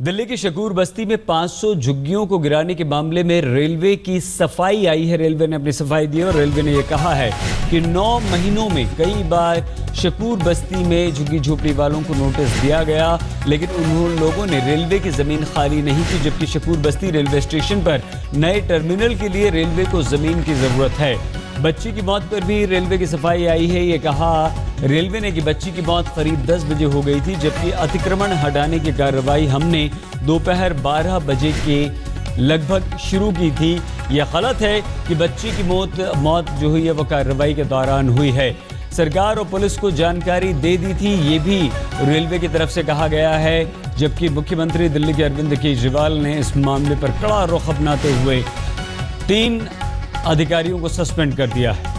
दिल्ली की शकूर बस्ती में 500 झुग्गियों को गिराने के मामले में रेलवे की सफाई आई है। रेलवे ने अपनी सफाई दी और रेलवे ने यह कहा है कि 9 महीनों में कई बार शकूर बस्ती में झुग्गी झोपड़ी वालों को नोटिस दिया गया, लेकिन उन लोगों ने रेलवे की जमीन खाली नहीं की, जबकि शकूर बस्ती रेलवे स्टेशन पर नए टर्मिनल के लिए रेलवे को जमीन की जरूरत है। बच्ची की मौत पर भी रेलवे की सफाई आई है। ये कहा रेलवे ने कि बच्ची की मौत करीब 10 बजे हो गई थी, जबकि अतिक्रमण हटाने की कार्रवाई हमने दोपहर 12 बजे के लगभग शुरू की थी। यह गलत है कि बच्ची की मौत जो हुई है वो कार्रवाई के दौरान हुई है। सरकार और पुलिस को जानकारी दे दी थी, ये भी रेलवे की तरफ से कहा गया है, जबकि मुख्यमंत्री दिल्ली के अरविंद केजरीवाल ने इस मामले पर कड़ा रुख अपनाते हुए 3 अधिकारियों को सस्पेंड कर दिया है।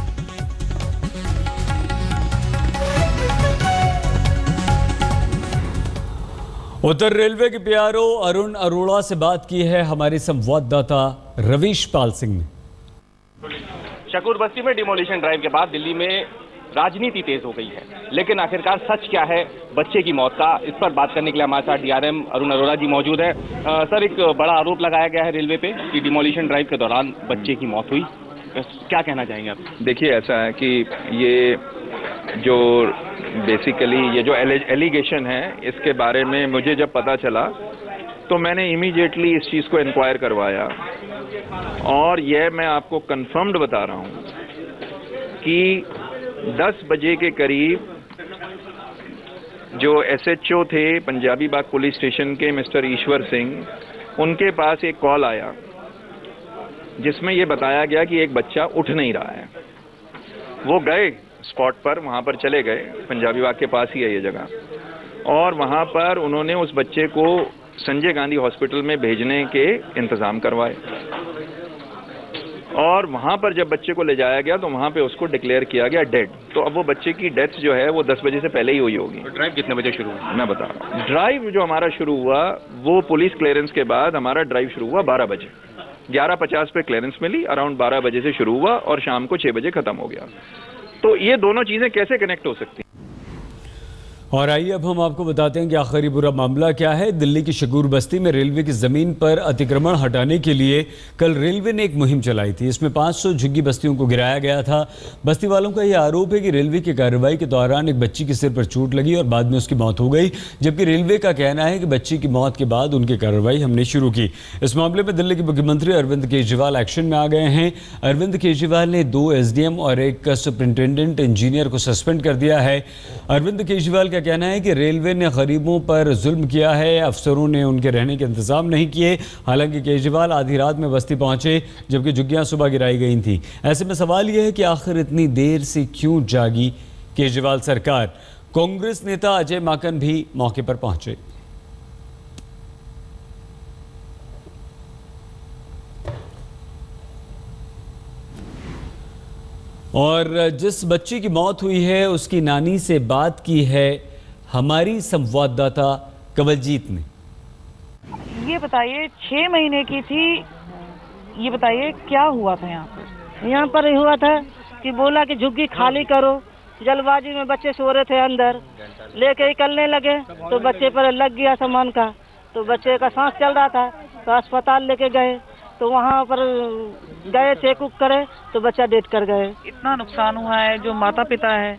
उत्तर रेलवे के पीआरओ अरुण अरोड़ा से बात की है हमारे संवाददाता रवीश पाल सिंह ने। शकूर बस्ती में डिमोलिशन ड्राइव के बाद दिल्ली में राजनीति तेज हो गई है, लेकिन आखिरकार सच क्या है बच्चे की मौत का, इस पर बात करने के लिए हमारे साथ डीआरएम अरुण अरोड़ा जी मौजूद है। सर, एक बड़ा आरोप लगाया गया है रेलवे पे कि डिमोलिशन ड्राइव के दौरान बच्चे की मौत हुई, क्या कहना चाहेंगे आप? देखिए, ऐसा है कि ये जो बेसिकली ये जो एलिगेशन है, इसके बारे में मुझे जब पता चला तो मैंने इमीडिएटली इस चीज़ को इंक्वायर करवाया, और यह मैं आपको कंफर्म्ड बता रहा हूँ कि 10 बजे के करीब जो एसएचओ थे पंजाबी बाग पुलिस स्टेशन के मिस्टर ईश्वर सिंह, उनके पास एक कॉल आया जिसमें ये बताया गया कि एक बच्चा उठ नहीं रहा है। वो गए स्पॉट पर, वहाँ पर चले गए, पंजाबी बाग के पास ही है ये जगह, और वहाँ पर उन्होंने उस बच्चे को संजय गांधी हॉस्पिटल में भेजने के इंतज़ाम करवाए, और वहाँ पर जब बच्चे को ले जाया गया तो वहाँ पे उसको डिक्लेयर किया गया डेड। तो अब वो बच्चे की डेथ जो है वो 10 बजे से पहले ही हुई होगी। तो ड्राइव कितने बजे शुरू हुआ? मैं बता रहा हूँ, ड्राइव जो हमारा शुरू हुआ वो पुलिस क्लियरेंस के बाद हमारा ड्राइव शुरू हुआ 12 बजे। 11:50 पे क्लियरेंस मिली, अराउंड 12 बजे से शुरू हुआ और शाम को 6 बजे खत्म हो गया। तो ये दोनों चीज़ें कैसे कनेक्ट हो सकती हैं? और आइए अब हम आपको बताते हैं कि आखिरी पूरा मामला क्या है। दिल्ली की शकूर बस्ती में रेलवे की जमीन पर अतिक्रमण हटाने के लिए कल रेलवे ने एक मुहिम चलाई थी। इसमें 500 झुग्गी बस्तियों को गिराया गया था। बस्ती वालों का यह आरोप है कि रेलवे की कार्रवाई के दौरान एक बच्ची के सिर पर चोट लगी और बाद में उसकी मौत हो गई, जबकि रेलवे का कहना है कि बच्ची की मौत के बाद उनकी कार्रवाई हमने शुरू की। इस मामले में दिल्ली के मुख्यमंत्री अरविंद केजरीवाल एक्शन में आ गए हैं। अरविंद केजरीवाल ने 2 एसडीएम और एक सुपरिंटेंडेंट इंजीनियर को सस्पेंड कर दिया है। अरविंद केजरीवाल का कहना है कि रेलवे ने गरीबों पर जुल्म किया है, अफसरों ने उनके रहने के इंतजाम नहीं किए। हालांकि केजरीवाल आधी रात में बस्ती पहुंचे जबकि झुग्गियां सुबह गिराई गई थी। ऐसे में सवाल यह है कि आखिर इतनी देर से क्यों जागी केजरीवाल सरकार। कांग्रेस नेता अजय माकन भी मौके पर पहुंचे। और जिस बच्ची की मौत हुई है उसकी नानी से बात की है हमारी संवाददाता कवलजीत ने। ये बताइए, 6 महीने की थी, ये बताइए क्या हुआ था यहाँ पर? यहाँ पर हुआ था कि बोला कि झुग्गी खाली करो, जल्दबाजी में बच्चे सो रहे थे अंदर, लेके निकलने लगे तो बच्चे पर लग गया सामान का, तो बच्चे का सांस चल रहा था, तो अस्पताल लेके गए, तो वहाँ पर गए चेक उक करे तो बच्चा डेथ कर गए। इतना नुकसान हुआ है, जो माता पिता है